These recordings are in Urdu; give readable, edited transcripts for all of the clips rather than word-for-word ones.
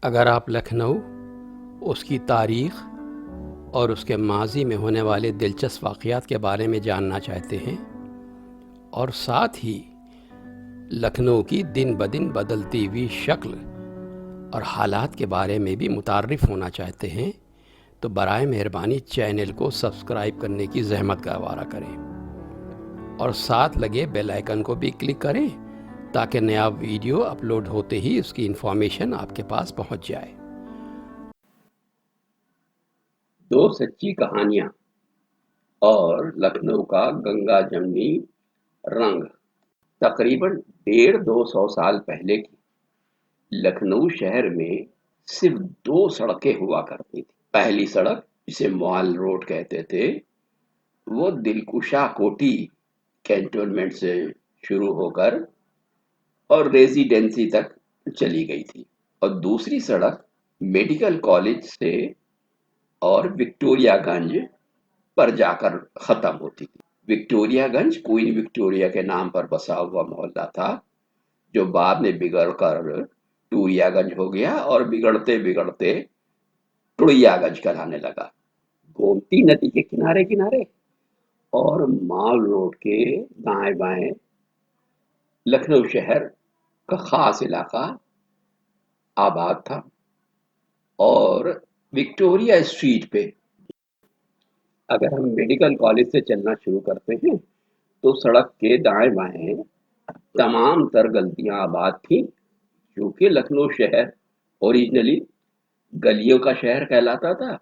اگر آپ لکھنؤ، اس کی تاریخ اور اس کے ماضی میں ہونے والے دلچسپ واقعات کے بارے میں جاننا چاہتے ہیں اور ساتھ ہی لکھنؤ کی دن بدن بدلتی ہوئی شکل اور حالات کے بارے میں بھی متعارف ہونا چاہتے ہیں تو برائے مہربانی چینل کو سبسکرائب کرنے کی زحمت گوارا کریں اور ساتھ لگے بیل آئیکن کو بھی کلک کریں تاکہ نیا ویڈیو اپلوڈ ہوتے ہی اس کی انفارمیشن آپ کے پاس پہنچ جائے۔ دو سچی کہانیاں اور لکھنؤ کا گنگا جمنی رنگ۔ تقریباً 150 سال پہلے کی لکھنؤ شہر میں صرف 2 سڑکیں ہوا کرتی تھی۔ پہلی سڑک، جسے مال روڈ کہتے تھے، وہ دلکشا کوٹی کینٹونمنٹ سے شروع ہو کر اور ریزیڈینسی تک چلی گئی تھی، اور دوسری سڑک میڈیکل کالج سے اور وکٹوریہ گنج پر جا کر ختم ہوتی تھی۔ وکٹوریہ گنج کوئن وکٹوریہ کے نام پر بسا ہوا محلہ تھا، جو بعد میں بگڑ کر ٹوریا گنج ہو گیا اور بگڑتے بگڑتے ٹوڑیا گنج کہلانے لگا۔ گومتی ندی کے کنارے کنارے اور مال روڈ کے دائیں بائیں لکھنؤ شہر کا خاص علاقہ آباد تھا، اور وکٹوریہ اسٹریٹ پہ اگر ہم میڈیکل کالج سے چلنا شروع کرتے ہیں تو سڑک کے دائیں بائیں تمام تر گلیاں آباد تھیں، کیونکہ لکھنؤ شہر اوریجنلی گلیوں کا شہر کہلاتا تھا،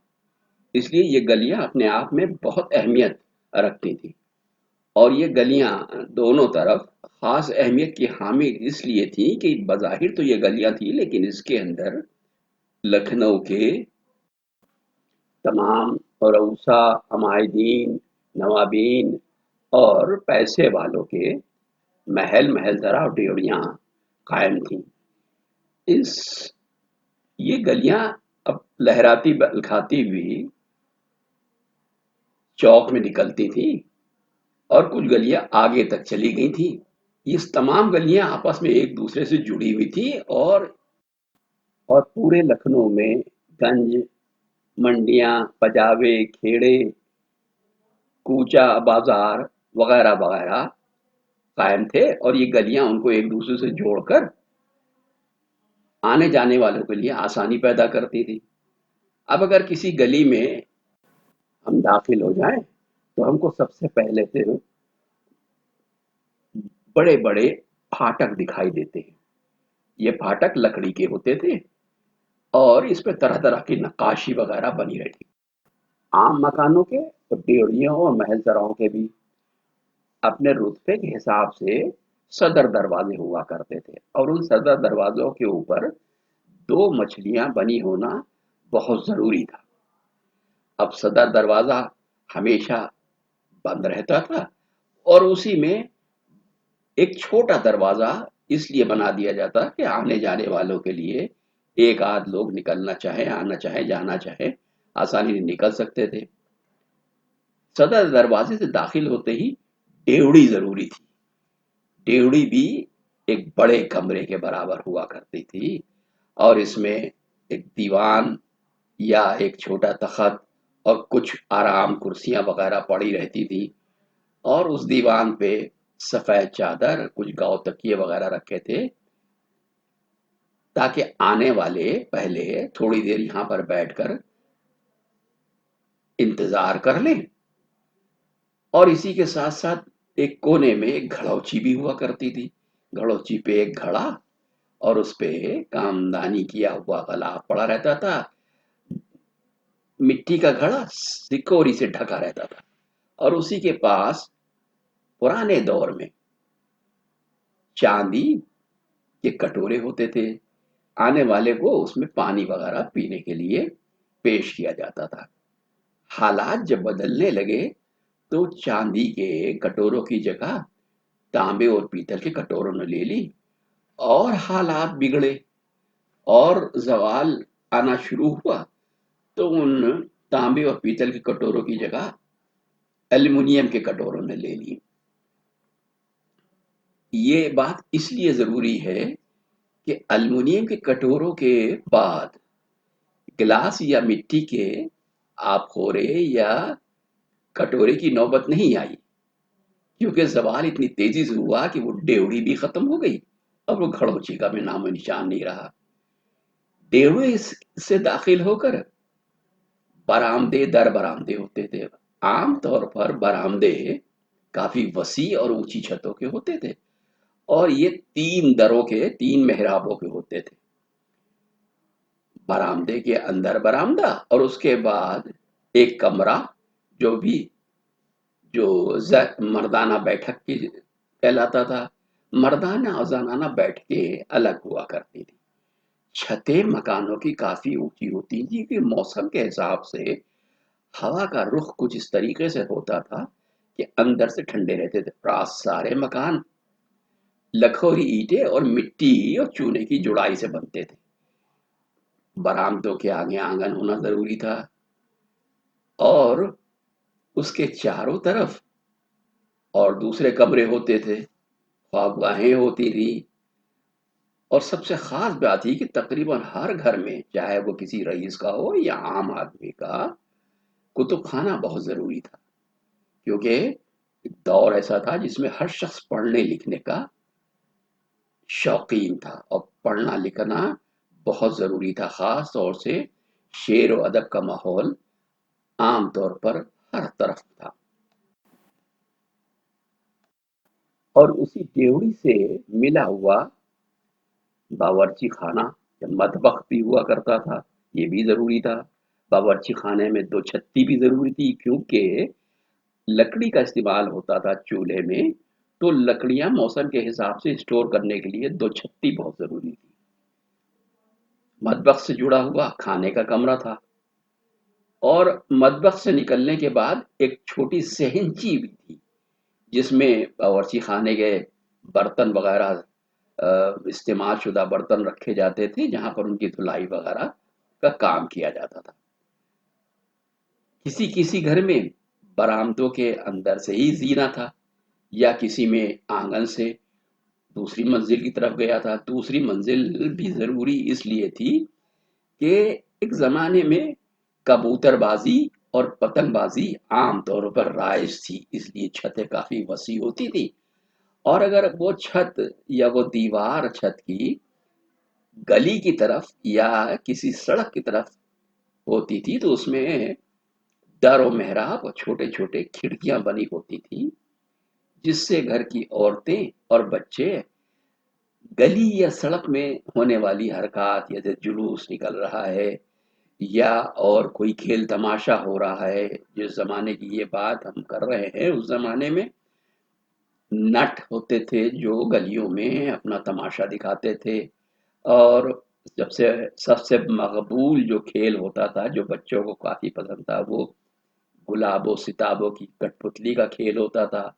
اس لیے یہ گلیاں اپنے آپ میں بہت اہمیت رکھتی تھیں، اور یہ گلیاں دونوں طرف خاص اہمیت کی حامل اس لیے تھیں کہ بظاہر تو یہ گلیاں تھیں، لیکن اس کے اندر لکھنؤ کے تمام رؤسا، عمائدین، نوابین اور پیسے والوں کے محل ذرا ڈیوڑیاں قائم تھیں۔ اس یہ گلیاں اب لہراتی بلکھاتی ہوئی چوک میں نکلتی تھیں، اور کچھ گلیاں آگے تک چلی گئی تھیں۔ یہ تمام گلیاں آپس میں ایک دوسرے سے جڑی ہوئی تھیں، اور پورے لکھنؤ میں گنج، منڈیاں، پجاوے، کھیڑے، کوچہ بازار وغیرہ وغیرہ قائم تھے، اور یہ گلیاں ان کو ایک دوسرے سے جوڑ کر آنے جانے والوں کے لیے آسانی پیدا کرتی تھی۔ اب اگر کسی گلی میں ہم داخل ہو جائیں تو ہم کو سب سے پہلے سے بڑے بڑے پھاٹک دکھائی دیتے ہیں۔ یہ پھاٹک لکڑی کے ہوتے تھے، اور اس پہ طرح طرح کی نقاشی وغیرہ بنی رہتی۔ عام مکانوں کے اور ڈیوڑیوں اور محل سراؤں کے بھی اپنے رتبے کے حساب سے صدر دروازے ہوا کرتے تھے، اور ان صدر دروازوں کے اوپر 2 مچھلیاں بنی ہونا بہت ضروری تھا۔ اب صدر دروازہ ہمیشہ بند رہتا تھا، اور اسی میں ایک چھوٹا دروازہ اس لیے بنا دیا جاتا کہ آنے جانے والوں کے لیے ایک آدھ لوگ نکلنا چاہے، آنا چاہے، جانا چاہے، آسانی سے نکل سکتے تھے۔ صدر دروازے سے داخل ہوتے ہی ڈیوڑی ضروری تھی۔ ڈیوڑی بھی ایک بڑے کمرے کے برابر ہوا کرتی تھی، اور اس میں ایک دیوان یا ایک چھوٹا تخت اور کچھ آرام کرسیاں وغیرہ پڑی رہتی تھی، اور اس دیوان پہ سفید چادر، کچھ گاؤ تکیے وغیرہ رکھے تھے، تاکہ آنے والے پہلے تھوڑی دیر یہاں پر بیٹھ کر انتظار کر لیں۔ اور اسی کے ساتھ ساتھ ایک کونے میں ایک گھڑوچی بھی ہوا کرتی تھی۔ گھڑوچی پہ ایک گھڑا، اور اس پہ کامدانی کیا ہوا غلاف پڑا رہتا تھا۔ مٹی کا گھڑا سکوری سے ڈھکا رہتا تھا، اور اسی کے پاس پرانے دور میں چاندی کے کٹورے ہوتے تھے، آنے والے کو اس میں پانی وغیرہ پینے کے لیے پیش کیا جاتا تھا۔ حالات جب بدلنے لگے تو چاندی کے کٹوروں کی جگہ تانبے اور پیتل کے کٹوروں نے لے لی، اور حالات بگڑے اور زوال آنا شروع ہوا، تو ان تانبے اور پیتل کے کٹوروں کی جگہ ایلومینیم کے کٹوروں نے لے لی۔ یہ بات اس لیے ضروری ہے کہ الومینیم کے کٹوروں کے بعد گلاس یا مٹی کے آب خورے یا کٹورے کی نوبت نہیں آئی، کیونکہ زوال اتنی تیزی سے ہوا کہ وہ ڈیوڑی بھی ختم ہو گئی اور وہ گھڑوچی کا بھی نام و نشان نہیں رہا۔ ڈیوڑے سے داخل ہو کر برآمدے در برآمدے ہوتے تھے۔ عام طور پر برآمدے کافی وسیع اور اونچی چھتوں کے ہوتے تھے اور یہ 3 دروں کے 3 محرابوں کے ہوتے تھے۔ برآمدے کے اندر برآمدہ اور اس کے بعد ایک کمرہ جو مردانہ بیٹھک کی کہلاتا تھا۔ مردانہ اور زنانہ بیٹھکیں الگ ہوا کرتی تھی۔ چھتیں مکانوں کی کافی اونچی ہوتی تھی کہ موسم کے حساب سے ہوا کا رخ کچھ اس طریقے سے ہوتا تھا کہ اندر سے ٹھنڈے رہتے تھے۔ پراس سارے مکان لکھوری اینٹیں اور مٹی اور چونے کی جڑائی سے بنتے تھے۔ برآمدوں کے آگے آنگن ہونا ضروری تھا اور اس کے چاروں طرف اور دوسرے کمرے ہوتے تھے، خوابگاہیں ہوتی تھی، اور سب سے خاص بات یہ کہ تقریباً ہر گھر میں، چاہے وہ کسی رئیس کا ہو یا عام آدمی کا، کتب خانہ بہت ضروری تھا، کیونکہ ایک دور ایسا تھا جس میں ہر شخص پڑھنے لکھنے کا شوقین تھا اور پڑھنا لکھنا بہت ضروری تھا۔ خاص طور سے شعر و ادب کا ماحول عام طور پر ہر طرف تھا، اور اسی ڈیوڑی سے ملا ہوا باورچی خانہ یا مطبخ بھی ہوا کرتا تھا، یہ بھی ضروری تھا۔ باورچی خانے میں 2 چھتی بھی ضروری تھی، کیونکہ لکڑی کا استعمال ہوتا تھا چولہے میں، تو لکڑیاں موسم کے حساب سے اسٹور کرنے کے لیے 2 چھتی بہت ضروری تھی۔ مطبخ سے جڑا ہوا کھانے کا کمرہ تھا، اور مطبخ سے نکلنے کے بعد ایک چھوٹی صحنچی بھی تھی جس میں باورچی خانے کے برتن وغیرہ استعمال شدہ برتن رکھے جاتے تھے، جہاں پر ان کی دھلائی وغیرہ کا کام کیا جاتا تھا۔ کسی گھر میں برآمدوں کے اندر سے ہی زینہ تھا، یا کسی میں آنگن سے دوسری منزل کی طرف گیا تھا۔ دوسری منزل بھی ضروری اس لیے تھی کہ ایک زمانے میں کبوتر بازی اور پتنگ بازی عام طور پر رائج تھی، اس لیے چھتیں کافی وسیع ہوتی تھی، اور اگر وہ چھت یا وہ دیوار چھت کی گلی کی طرف یا کسی سڑک کی طرف ہوتی تھی تو اس میں در و محراب اور چھوٹے چھوٹے کھڑکیاں بنی ہوتی تھی، جس سے گھر کی عورتیں اور بچے گلی یا سڑک میں ہونے والی حرکات، جیسے جلوس نکل رہا ہے یا اور کوئی کھیل تماشا ہو رہا ہے، جس زمانے کی یہ بات ہم کر رہے ہیں، اس زمانے میں نٹ ہوتے تھے جو گلیوں میں اپنا تماشا دکھاتے تھے، اور سب سے مقبول جو کھیل ہوتا تھا جو بچوں کو کافی پسند تھا، وہ گلاب و ستابوں کی کٹ پتلی کا کھیل ہوتا تھا۔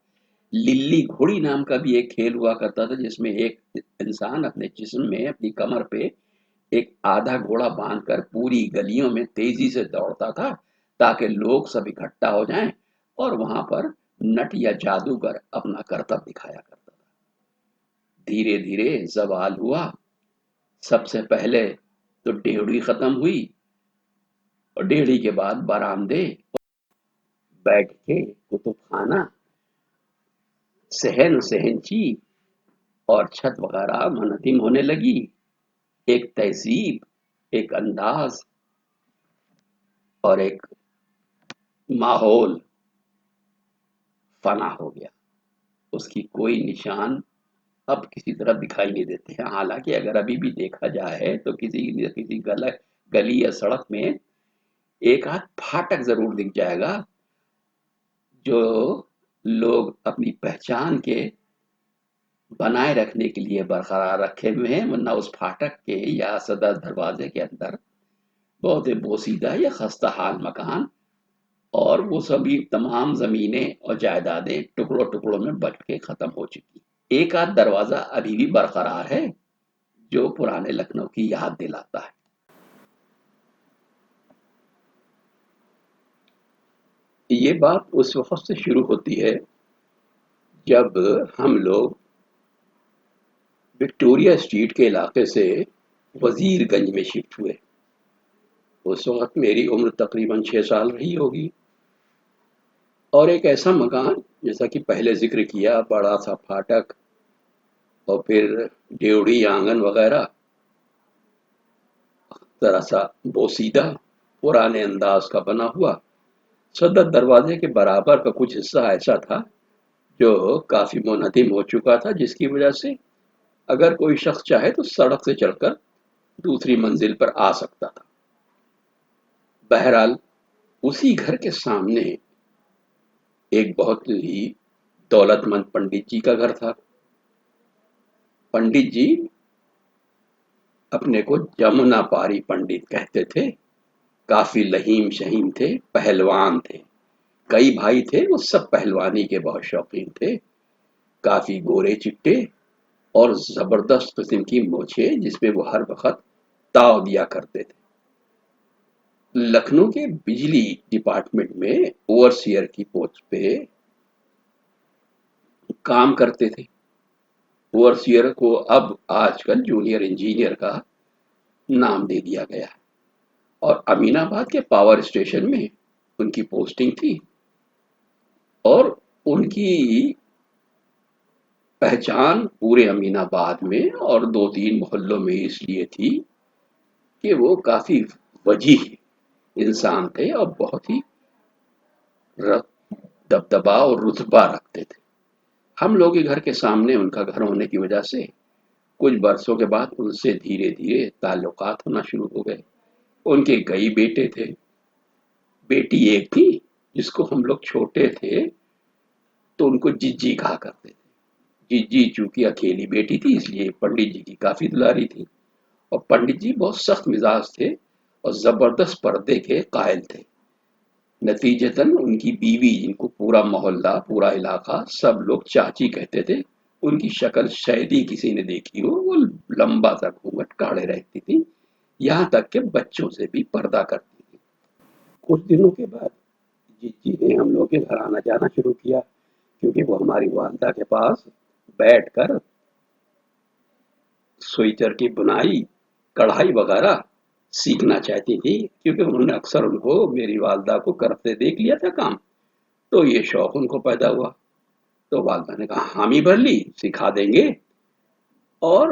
للی گھوڑی نام کا بھی ایک کھیل ہوا کرتا تھا، جس میں ایک انسان اپنے جسم میں اپنی کمر پہ ایک آدھا گھوڑا باندھ کر پوری گلیوں میں تیزی سے دوڑتا تھا تاکہ لوگ سب اکٹھا ہو جائیں اور وہاں پر نٹ یا جادوگر اپنا کرتب دکھایا کرتا تھا۔ دھیرے دھیرے زوال ہوا۔ سب سے پہلے تو ڈیوڑی ختم ہوئی، اور ڈیوڑی کے بعد برآمدے، بیٹھ کے کتب خانہ، صحنچی اور چھت وغیرہ منہدم ہونے لگی۔ ایک تہذیب، ایک انداز اور ایک ماحول فنا ہو گیا، اس کی کوئی نشان اب کسی طرح دکھائی نہیں دیتے ہیں۔ حالانکہ اگر ابھی بھی دیکھا جائے تو کسی گلی یا سڑک میں ایک آدھ پھاٹک ضرور دکھ جائے گا جو لوگ اپنی پہچان کے بنائے رکھنے کے لیے برقرار رکھے ہوئے ہیں، ورنہ اس پھاٹک کے یا صدر دروازے کے اندر بہت بوسیدہ یا خستہ حال مکان اور وہ سبھی تمام زمینیں اور جائیدادیں ٹکڑوں ٹکڑوں میں بٹ کے ختم ہو چکی۔ ایک آدھ دروازہ ابھی بھی برقرار ہے جو پرانے لکھنؤ کی یاد دلاتا ہے۔ یہ بات اس وقت سے شروع ہوتی ہے جب ہم لوگ وکٹوریا اسٹریٹ کے علاقے سے وزیر گنج میں شفٹ ہوئے۔ اس وقت میری عمر تقریباً 6 سال رہی ہوگی، اور ایک ایسا مکان جیسا کہ پہلے ذکر کیا، بڑا سا پھاٹک اور پھر ڈیوڑی آنگن وغیرہ، ذرا سا بوسیدہ پرانے انداز کا بنا ہوا، صدر دروازے کے برابر کا کچھ حصہ ایسا تھا جو کافی منہدم ہو چکا تھا، جس کی وجہ سے اگر کوئی شخص چاہے تو سڑک سے چڑھ کر دوسری منزل پر آ سکتا تھا۔ بہرحال اسی گھر کے سامنے ایک بہت ہی دولت مند پنڈت جی کا گھر تھا۔ پنڈت جی اپنے کو جمنا پاری پنڈت کہتے تھے، کافی لہیم شہیم تھے، پہلوان تھے، کئی بھائی تھے، وہ سب پہلوانی کے بہت شوقین تھے، کافی گورے چٹے اور زبردست قسم کی مونچھیں جس میں وہ ہر وقت تاؤ دیا کرتے تھے۔ لکھنؤ کے بجلی ڈپارٹمنٹ میں اوورسیئر کی پوسٹ پہ کام کرتے تھے۔ اوورسیئر کو اب آج کل جونیئر انجینئر کا نام دے دیا گیا ہے، اور امین آباد کے پاور اسٹیشن میں ان کی پوسٹنگ تھی، اور ان کی پہچان پورے امین آباد میں اور 2-3 محلوں میں اس لیے تھی کہ وہ کافی وجیح انسان تھے اور بہت ہی دبدبا اور رتبہ رکھتے تھے۔ ہم لوگ کے گھر کے سامنے ان کا گھر ہونے کی وجہ سے کچھ برسوں کے بعد ان سے دھیرے دھیرے تعلقات ہونا شروع ہو گئے۔ ان کے کئی بیٹے تھے، بیٹی ایک تھی جس کو ہم لوگ چھوٹے تھے تو ان کو ججی کہا کرتے تھے۔ ججی چونکہ اکیلی بیٹی تھی اس لیے پنڈت جی کی کافی دلاری تھی، اور پنڈت جی بہت سخت مزاج تھے اور زبردست پردے کے قائل تھے۔ نتیجتاً ان کی بیوی، جن کو پورا محلہ، پورا علاقہ سب لوگ چاچی کہتے تھے، ان کی شکل شاید ہی کسی نے دیکھی ہو، وہ لمبا سا گھونگھٹ کاڑے رہتی تھی، یہاں تک کہ بچوں سے بھی پردہ کرتی تھی۔ کچھ دنوں کے بعد جی نے ہم لوگ کے گھر آنا جانا شروع کیا، کیونکہ وہ ہماری والدہ کے پاس بیٹھ کر سوئیٹر کی بنائی، کڑھائی وغیرہ سیکھنا چاہتی تھی، کیونکہ انہوں نے اکثر ان کو، میری والدہ کو کرتے دیکھ لیا تھا کام، تو یہ شوق ان کو پیدا ہوا۔ تو والدہ نے کہا حامی بھر لی، سکھا دیں گے، اور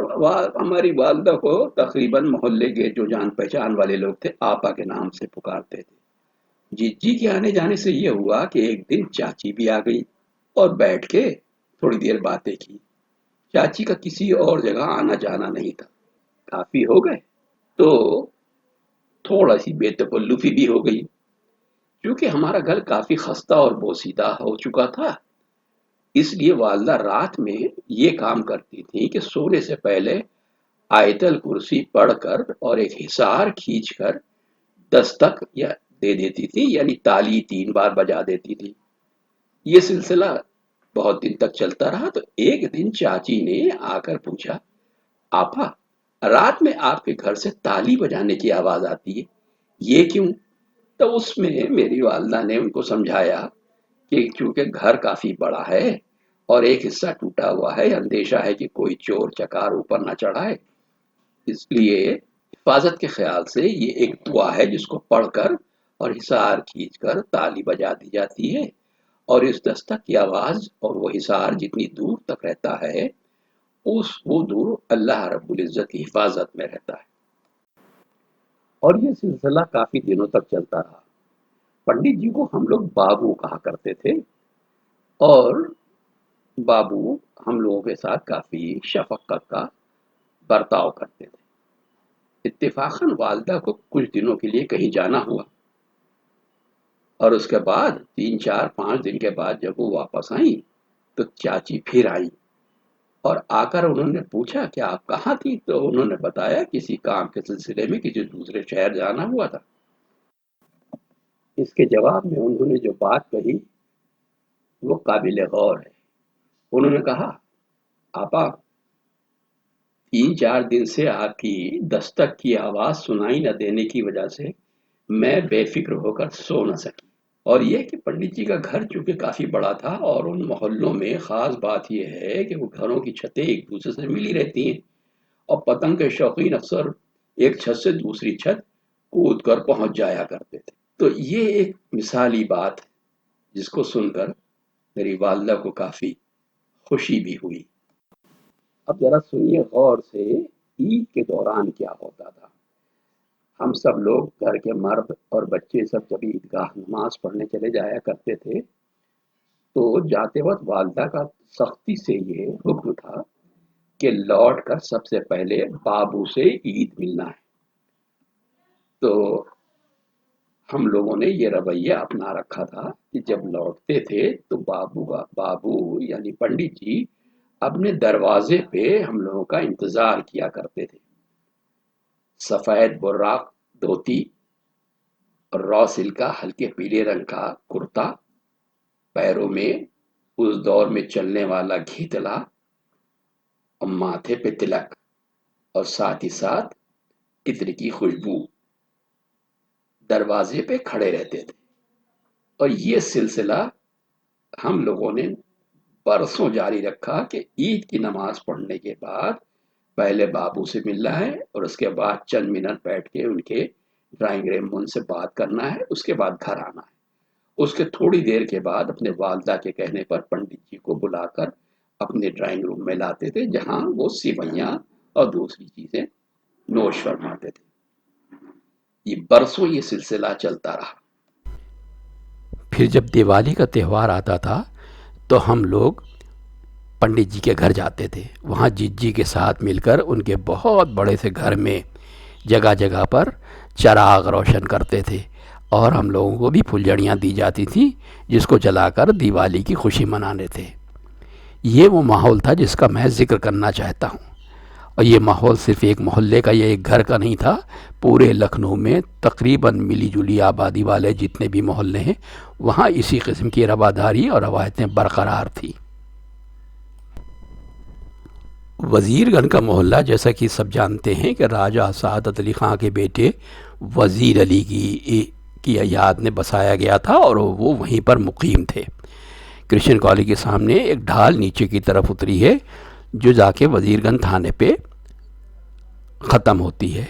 ہماری والدہ کو تقریباً محلے کے جو جان پہچان والے لوگ تھے آپا کے نام سے پکارتے تھے۔ جی کے آنے جانے سے یہ ہوا کہ ایک دن چاچی بھی آ گئی اور بیٹھ کے تھوڑی دیر باتیں کی۔ چاچی کا کسی اور جگہ آنا جانا نہیں تھا۔ کافی ہو گئے تو تھوڑا سی بے تکلفی بھی ہو گئی، کیونکہ ہمارا گھر کافی خستہ اور بوسیدہ ہو چکا تھا، اس لیے والدہ رات میں یہ کام کرتی تھی کہ سونے سے پہلے آیت الکرسی پڑھ کر اور ایک حصار کھینچ کر دستک یا دے دیتی تھی، یعنی تالی 3 بار بجا دیتی تھی۔ یہ سلسلہ بہت دن تک چلتا رہا، تو ایک دن چاچی نے آ کر پوچھا آپا رات میں آپ کے گھر سے تالی بجانے کی آواز آتی ہے، یہ کیوں؟ تو اس میں میری والدہ نے ان کو سمجھایا کہ چونکہ گھر کافی بڑا ہے اور ایک حصہ ٹوٹا ہوا ہے، اندیشہ ہے کہ کوئی چور چکار اوپر نہ چڑھائے، اس لیے حفاظت کے خیال سے یہ ایک دعا ہے جس کو پڑھ کر اور حصار کھینچ کر تالی بجا دی جاتی ہے، اور اس دستک کی آواز اور وہ حصار جتنی دور تک رہتا ہے وہ دور اللہ رب العزت کی حفاظت میں رہتا ہے۔ اور یہ سلسلہ کافی دنوں تک چلتا رہا۔ پنڈت جی کو ہم لوگ بابو کہا کرتے تھے، اور بابو ہم لوگوں کے ساتھ کافی شفقت کا برتاؤ کرتے تھے۔ اتفاقاً والدہ کو کچھ دنوں کے لیے کہیں جانا ہوا، اور اس کے بعد 3-4-5 دن کے بعد جب وہ واپس آئیں تو چاچی پھر آئیں، اور آ کر انہوں نے پوچھا کہ آپ کہاں تھی؟ تو انہوں نے بتایا کسی کام کے سلسلے میں کسی دوسرے شہر جانا ہوا تھا۔ اس کے جواب میں انہوں نے جو بات کہی وہ قابل غور ہے۔ انہوں نے کہا آپا 3-4 دن سے آپ کی دستک کی آواز سنائی نہ دینے کی وجہ سے میں بے فکر ہو کر سو نہ سکی، اور یہ کہ پنڈت جی کا گھر چونکہ کافی بڑا تھا اور ان محلوں میں خاص بات یہ ہے کہ وہ گھروں کی چھتیں ایک دوسرے سے ملی رہتی ہیں اور پتنگ کے شوقین اکثر ایک چھت سے دوسری چھت کود کر پہنچ جایا کرتے تھے۔ تو یہ ایک مثالی بات ہے جس کو سن کر میری والدہ کو کافی خوشی بھی ہوئی۔ اب ذرا سنیے غور سے عید کے دوران کیا ہوتا تھا۔ ہم سب لوگ گھر کے مرد اور بچے سب جب عیدگاہ نماز پڑھنے چلے جایا کرتے تھے تو جاتے وقت والدہ کا سختی سے یہ حکم تھا کہ لوٹ کر سب سے پہلے بابو سے عید ملنا ہے۔ تو ہم لوگوں نے یہ رویہ اپنا رکھا تھا کہ جب لوٹتے تھے تو بابو یعنی پنڈت جی اپنے دروازے پہ ہم لوگوں کا انتظار کیا کرتے تھے۔ سفید براق دھوتی اور رو سل کا ہلکے پیلے رنگ کا کرتا، پیروں میں اس دور میں چلنے والا گھیتلا اور ماتھے پہ تلک اور ساتھ ہی ساتھ عطر کی خوشبو، دروازے پہ کھڑے رہتے تھے۔ اور یہ سلسلہ ہم لوگوں نے برسوں جاری رکھا کہ عید کی نماز پڑھنے کے بعد پہلے بابو سے ملنا ہے اور اس کے بعد چند منٹ بیٹھ کے ان کے ڈرائنگ روم ان سے بات کرنا ہے، اس کے بعد گھر آنا ہے۔ اس کے تھوڑی دیر کے بعد اپنے والدہ کے کہنے پر پنڈت جی کو بلا کر اپنے ڈرائنگ روم میں لاتے تھے جہاں وہ سیویاں اور دوسری چیزیں نوش فرماتے تھے۔ یہ برسوں یہ سلسلہ چلتا رہا۔ پھر جب دیوالی کا تہوار آتا تھا تو ہم لوگ پنڈت جی کے گھر جاتے تھے، وہاں جی کے ساتھ مل کر ان کے بہت بڑے سے گھر میں جگہ جگہ پر چراغ روشن کرتے تھے اور ہم لوگوں کو بھی پھلجھڑیاں دی جاتی تھیں جس کو جلا کر دیوالی کی خوشی منانے تھے۔ یہ وہ ماحول تھا جس کا میں ذکر کرنا چاہتا ہوں، اور یہ ماحول صرف ایک محلے کا یا ایک گھر کا نہیں تھا، پورے لکھنؤ میں تقریباً ملی جلی آبادی والے جتنے بھی محلے ہیں وہاں اسی قسم کی رواداری اور روایتیں برقرار تھیں۔ وزیر گنج کا محلہ جیسا کہ سب جانتے ہیں کہ راجہ سعادت علی خان کے بیٹے وزیر علی کی یاد میں بسایا گیا تھا اور وہ وہیں پر مقیم تھے۔ کرشچن کالج کے سامنے ایک ڈھال نیچے کی طرف اتری ہے جو جا کے وزیر گنج تھانے پہ ختم ہوتی ہے۔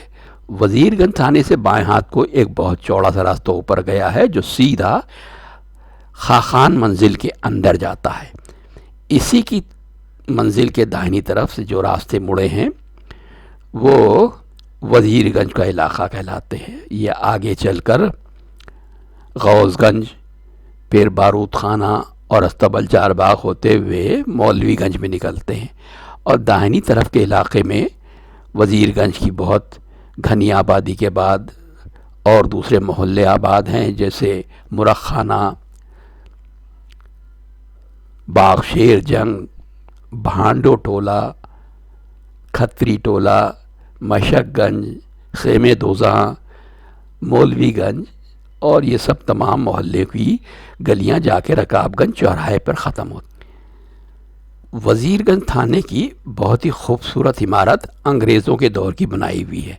وزیر گنج تھانے سے بائیں ہاتھ کو ایک بہت چوڑا سا راستہ اوپر گیا ہے جو سیدھا خاقان منزل کے اندر جاتا ہے۔ اسی کی منزل کے داہنی طرف سے جو راستے مڑے ہیں وہ وزیر گنج کا علاقہ کہلاتے ہیں۔ یہ آگے چل کر غوث گنج، پھر بارود خانہ اور استبل چار باغ ہوتے ہوئے مولوی گنج میں نکلتے ہیں، اور داہنی طرف کے علاقے میں وزیر گنج کی بہت گھنی آبادی کے بعد اور دوسرے محلے آباد ہیں جیسے مرخ خانہ، باغ شیر جنگ، بھانڈو ٹولہ، کھتری ٹولہ، مشک گنج، خیمے دوزاں، مولوی گنج، اور یہ سب تمام محلے کی گلیاں جا کے رکاب گنج چوراہے پر ختم ہوتی۔ وزیر گنج تھانے کی بہت ہی خوبصورت عمارت انگریزوں کے دور کی بنائی ہوئی ہے۔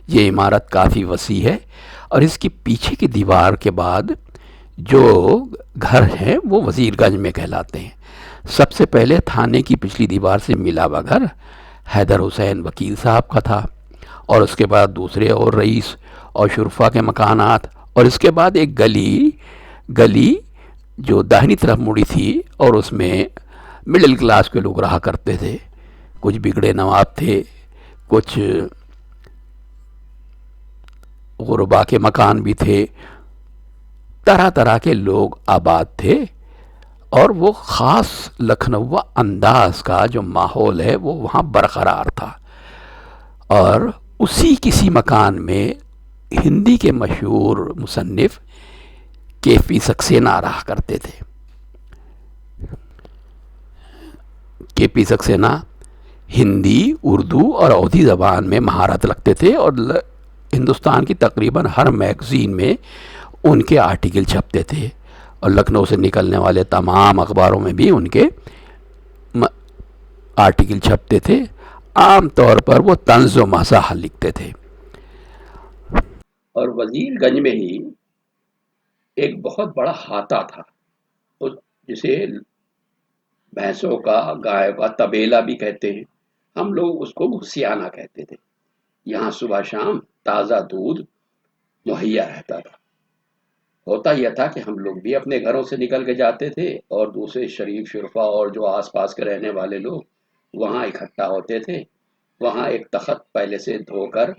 یہ عمارت کافی وسیع ہے اور اس کی پیچھے کی دیوار کے بعد جو گھر ہیں وہ وزیر گنج میں کہلاتے ہیں۔ سب سے پہلے تھانے کی پچھلی دیوار سے ملا ہوا گھر حیدر حسین وکیل صاحب کا تھا، اور اس کے بعد دوسرے اور رئیس اور شرفا کے مکانات، اور اس کے بعد ایک گلی جو داہنی طرف مڑی تھی اور اس میں مڈل کلاس کے لوگ رہا کرتے تھے، کچھ بگڑے نواب تھے، کچھ غربا کے مکان بھی تھے، طرح طرح کے لوگ آباد تھے، اور وہ خاص لکھنؤ انداز کا جو ماحول ہے وہ وہاں برقرار تھا۔ اور اسی کسی مکان میں ہندی کے مشہور مصنف کے پی سکسینہ رہا کرتے تھے۔ کے پی سکسینہ ہندی، اردو اور اودھی زبان میں مہارت رکھتے تھے، اور ہندوستان کی تقریباً ہر میگزین میں ان کے آرٹیکل چھپتے تھے، اور لکھنؤ سے نکلنے والے تمام اخباروں میں بھی ان کے آرٹیکل چھپتے تھے۔ عام طور پر وہ طنز و مزاح لکھتے تھے۔ اور وزیر گنج میں ہی ایک بہت بڑا ہاتھا تھا، جسے بھینسوں کا، گائے کا طبیلہ بھی کہتے ہیں، ہم لوگ اس کو گھسیانہ کہتے تھے۔ یہاں صبح شام تازہ دودھ مہیا رہتا تھا۔ ہوتا یہ تھا کہ ہم لوگ بھی اپنے گھروں سے نکل کے جاتے تھے اور دوسرے شریف شرفا اور جو آس پاس کے رہنے والے لوگ وہاں اکٹھا ہوتے تھے۔ وہاں ایک تخت پہلے سے دھو کر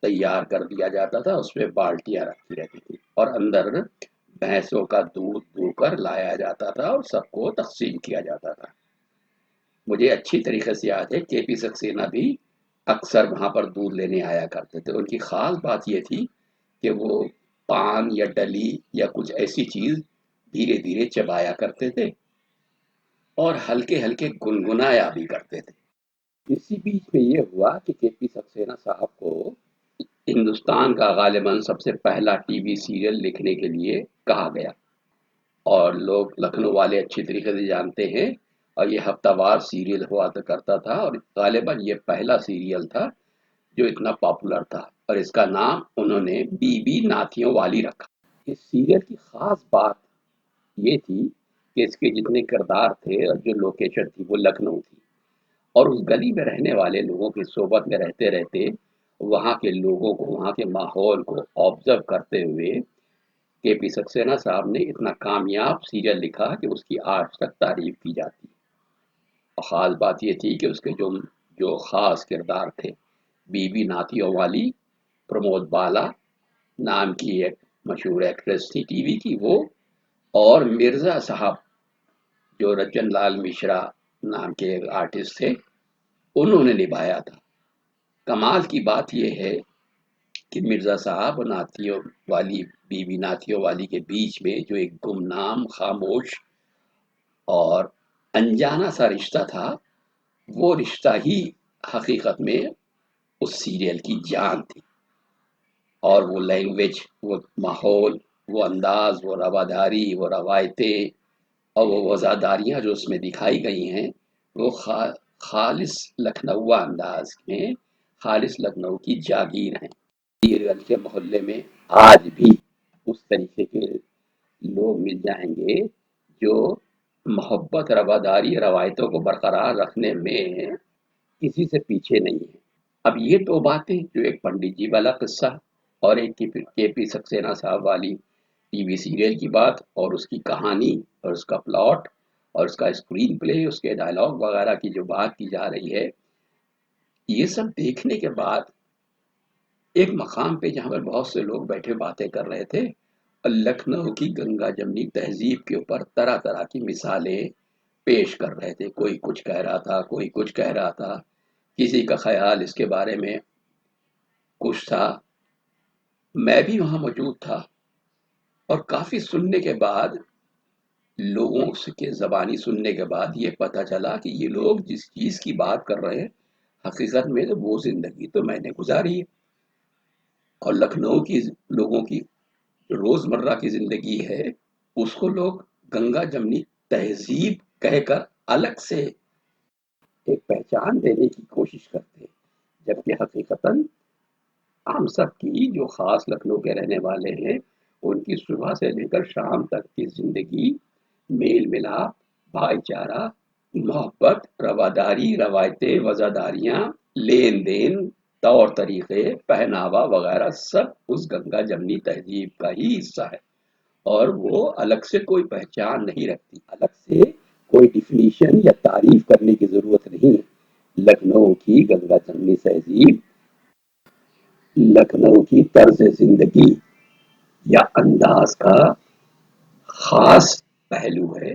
تیار کر دیا جاتا تھا، اس میں بالٹیاں رکھی رہتی تھی اور اندر بھینسوں کا دودھ دو کر لایا جاتا تھا اور سب کو تقسیم کیا جاتا تھا۔ مجھے اچھی طریقے سے یاد ہے کے پی سکسینہ بھی اکثر وہاں پر دودھ لینے آیا کرتے تھے۔ ان کی خاص بات یہ تھی کہ وہ پان یا ڈلی یا کچھ ایسی چیز دھیرے دھیرے چبایا کرتے تھے اور ہلکے ہلکے گنگنایا بھی کرتے تھے۔ اسی بیچ میں یہ ہوا کہ کے پی سکسینہ صاحب کو ہندوستان کا غالباً سب سے پہلا ٹی وی سیریل لکھنے کے لیے کہا گیا، اور لوگ لکھنؤ والے اچھی طریقے سے جانتے ہیں، اور یہ ہفتہ وار سیریل ہوا کرتا تھا، اور غالباً یہ پہلا سیریل تھا جو اتنا پاپولر تھا، اور اس کا نام انہوں نے بی بی ناتھیوں والی رکھا۔ اس سیریل کی خاص بات یہ تھی کہ اس کے جتنے کردار تھے اور جو لوکیشن تھی وہ لکھنؤ تھی، اور اس گلی میں رہنے والے لوگوں کی صحبت میں رہتے رہتے وہاں کے لوگوں کو، وہاں کے ماحول کو آبزرو کرتے ہوئے کے پی سکسینہ صاحب نے اتنا کامیاب سیریل لکھا کہ اس کی آج تک تعریف کی جاتی ہے۔ اور خاص بات یہ تھی کہ اس کے جو خاص کردار تھے، بی بی ناتھیوں والی پرمود بالا نام کی ایک مشہور ایکٹریس تھی ٹی وی کی، وہ اور مرزا صاحب جو رچن لال مشرا نام کے ایک آرٹسٹ تھے، انہوں نے نبھایا تھا۔ کمال کی بات یہ ہے کہ مرزا صاحب اور ناتھیوں والی، بی بی ناتھیوں والی کے بیچ میں جو ایک گمنام، خاموش اور انجانا سا رشتہ تھا، وہ رشتہ ہی حقیقت میں اس سیریل کی جان تھی۔ اور وہ لینگویج، وہ ماحول، وہ انداز، وہ رواداری، وہ روایتیں اور وہ وزاداریاں جو اس میں دکھائی گئی ہیں، وہ خالص لکھنؤ انداز میں خالص لکھنؤ کی جاگیر ہیں۔ سیریل کے محلے میں آج بھی اس طریقے کے لوگ مل جائیں گے جو محبت، رواداری، روایتوں کو برقرار رکھنے میں کسی سے پیچھے نہیں ہے۔ اب یہ دو باتیں، جو ایک پنڈت جی والا قصہ اور ایک کے پی سکسینہ صاحب والی ٹی وی سیریل کی بات، اور اس کی کہانی اور اس کا پلاٹ اور اس کا اسکرین پلے، اس کے ڈائلاگ وغیرہ کی جو بات کی جا رہی ہے، یہ سب دیکھنے کے بعد ایک مقام پہ جہاں پر بہت سے لوگ بیٹھے باتیں کر رہے تھے اور لکھنؤ کی گنگا جمنی تہذیب کے اوپر طرح طرح کی مثالیں پیش کر رہے تھے۔ کوئی کچھ کہہ رہا تھا، کوئی کچھ کہہ رہا تھا، کسی کا خیال اس کے بارے میں کچھ تھا۔ میں بھی وہاں موجود تھا، اور کافی سننے کے بعد، لوگوں کے زبانی سننے کے بعد یہ پتہ چلا کہ یہ لوگ جس چیز کی بات کر رہے ہیں، حقیقت میں تو وہ زندگی تو میں نے گزاری ہے، اور لکھنؤ کی لوگوں کی جو روزمرہ کی زندگی ہے، اس کو لوگ گنگا جمنی تہذیب کہہ کر الگ سے ایک پہچان دینے کی کوشش کرتے ہیں، جبکہ حقیقتاً ہم سب کی جو خاص لکھنؤ کے رہنے والے ہیں، ان کی صبح سے لے کر شام تک کی زندگی میل ملاپ، بھائی چارہ، محبت، رواداری، روایتیں، وزاداریاں، لین دین، طور طریقے، پہناوا وغیرہ سب اس گنگا جمنی تہذیب کا ہی حصہ ہے، اور وہ الگ سے کوئی پہچان نہیں رکھتی، الگ سے کوئی ڈیفینیشن یا تعریف کرنے کی ضرورت نہیں ہے۔ لکھنؤ کی گنگا جمنی تہذیب لکھنؤ کی طرز زندگی یا انداز کا خاص پہلو ہے،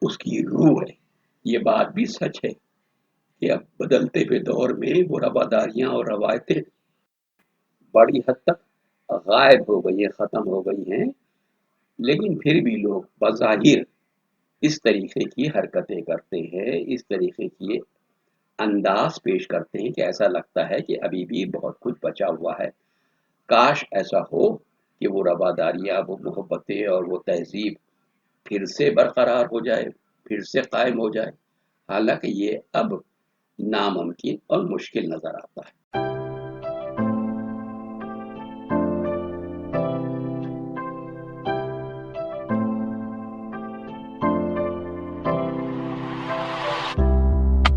اس کی روح ہے۔ یہ بات بھی سچ ہے کہ اب بدلتے ہوئے دور میں وہ رواداریاں اور روایتیں بڑی حد تک غائب ہو گئی ہیں، ختم ہو گئی ہیں، لیکن پھر بھی لوگ بظاہر اس طریقے کی حرکتیں کرتے ہیں، اس طریقے کی انداز پیش کرتے ہیں کہ ایسا لگتا ہے کہ ابھی بھی بہت کچھ بچا ہوا ہے۔ کاش ایسا ہو کہ وہ رواداریاں، وہ محبتیں اور وہ تہذیب پھر سے برقرار ہو جائے، پھر سے قائم ہو جائے، حالانکہ یہ اب ناممکن اور مشکل نظر آتا ہے۔